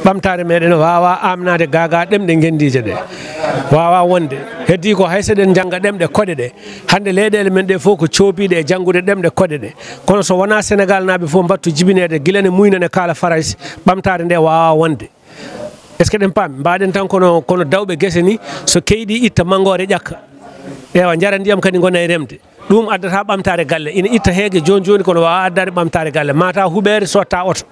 ɓamtare meɗen wawa amnade gaga ɗemɗe ngenndiije ɗe wawa wonde heddi ko hay seɗen jangga ɗemɗe koɗe ɗe hande leyɗele men ɗe fof ko coobiɗe e janggude ɗemɗe koɗe ɗe kono so wona Sénégal naɓe fof mbattu jibinede guilane muynane kala farais ɓamtare nde wawa wonde est ce que ɗen paami mbaɗen tan kono dawɓe guese ni so keyɗi itta mangore ƴakka ewa jara ndiyam kadi gona e remde ɗum addata ɓamtare galle ina itta heege joni kono wawa addade ɓamtare galle mata huɓere sotta oto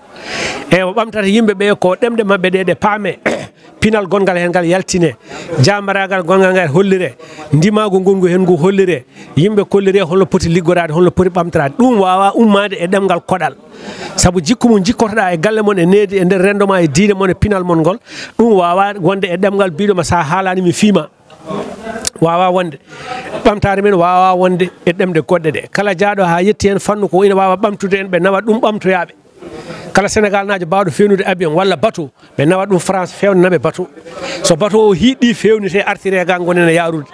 ewa ɓamtata yimɓeɓe ko ɗemɗe mabɓe ɗe paame pinal gongal hen ngal yaltine jamaragal gongal ngal hollire ndimago ngongu hen ngu hollire yimɓe kollire holno poti liggorade holno poti ɓamtorade ɗum wawa ummade e ɗemgal koɗal saabu jikku mum jikkotoɗa e galle mon e needi e nder rendo ma e diine mon e pinal mon ngol ɗum wawa wonde e ɗemgal biɗoma sa haalani mi fiima wawa wonde ɓamtare men wawa wonde e ɗemɗe goɗɗe ɗe kala jaaɗo ha yetti hen fannu ko ina wawa ɓamtude en ɓe nawa ɗum ɓamtoyaɓe kala Sénégal najo bawɗo fewnude avion walla bateau ɓe nawa ɗum France fewnaɓe bateau so bateau o hiiɗi fewnite artire ga gonen e yarude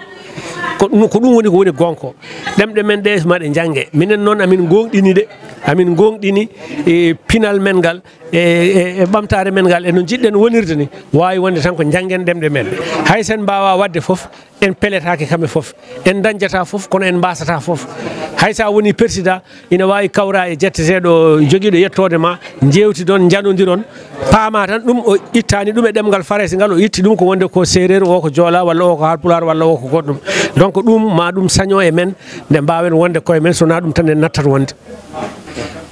ko ɗum woni ko woni gonko ɗemɗe men ɗe maɗe jangge minen noon amin gonɗini e pinal men ngal e ɓamtare men ngal eno jiɗɗen wonirde ni wawi wonde tan ko janggen ɗemɗe men hay sen mbawa wadde foof en peletake kamɓe foof en dañjata foof kono en mbasata foof hay sa woni président ina wawi kawra e jetteteɗo joguiɗo yettode ma jewti ɗon janodiron paama tan ɗum o ittani ɗum e ɗemgal farayse ngal o itti ɗum ko wonde ko séréer o ko joola walla o ko halpular walla o ko goɗɗum donc ɗum ma ɗum saño e men nde mbawen wonde koye men sowona ɗum tan en nattat wonde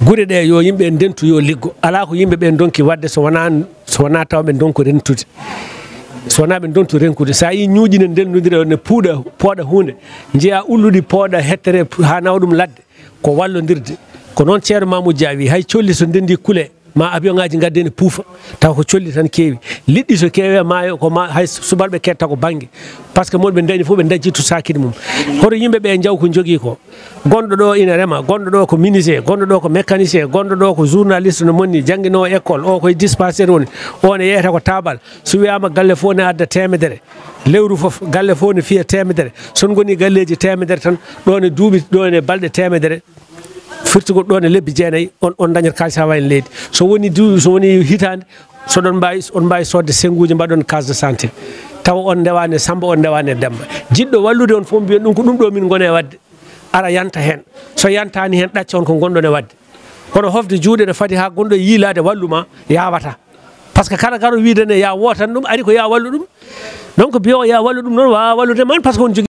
guure ɗe yo yimɓe ndentu yo liggo ala ko yimɓeɓe donki wadde so wona tawɓe donku rentude so wona ɓe dontu renkude sa yi ñuuƴi ne ndendodira ne pooɗa hunde jeeya ulluɗi pooɗa hettere ha nawa ɗum ladde ko wallodirde ko noon ceerno Mamoudou Dia wi hay colli so ndendi kuule ma avion ngaji gaddeni puufa taw ko colli tan keewi liɗɗi so keewe maayo ko hay subalɓe ketta ko banggue par ce que moɗo ɓe dañi fof ɓe dajjittu sakide mum hoto yimɓeɓe jaw ko jogui ko gonɗo ɗo ina rema gonɗo ɗo ko menuisier gonɗo ɗo ko mécanicien gonɗo ɗo ko journaliste no monni jangguinowo école o koye dispensaire woni on e yeyata ko tabal so wiyama galle fof ne adda temedere lewru foof galle fof ne fiya temedere son goni galleji temedere tan ɗon e duuɓi ɗon e balɗe temedere firtigol ɗon e lebbi jeenayyi on dañat kalis ha wawi leydi so woni hitande on mbawi sodde senguji mbaɗon case de santé tawa on ndewani Samba on ndewani Demba jiɗɗo wallude on fof mbiyon ɗum ko ɗum ɗo min gone wadde ara yanta hen so yantani hen ɗacca on ko gonɗon e wadde kono hofde juuɗe ne fadi ha gonɗo yiilade walluma yawata par ce que kala garo widene ya wotan ɗum ari ko ya wallu ɗum donc biyo ya wallu ɗum noon wawa wallude man par ce que on jogui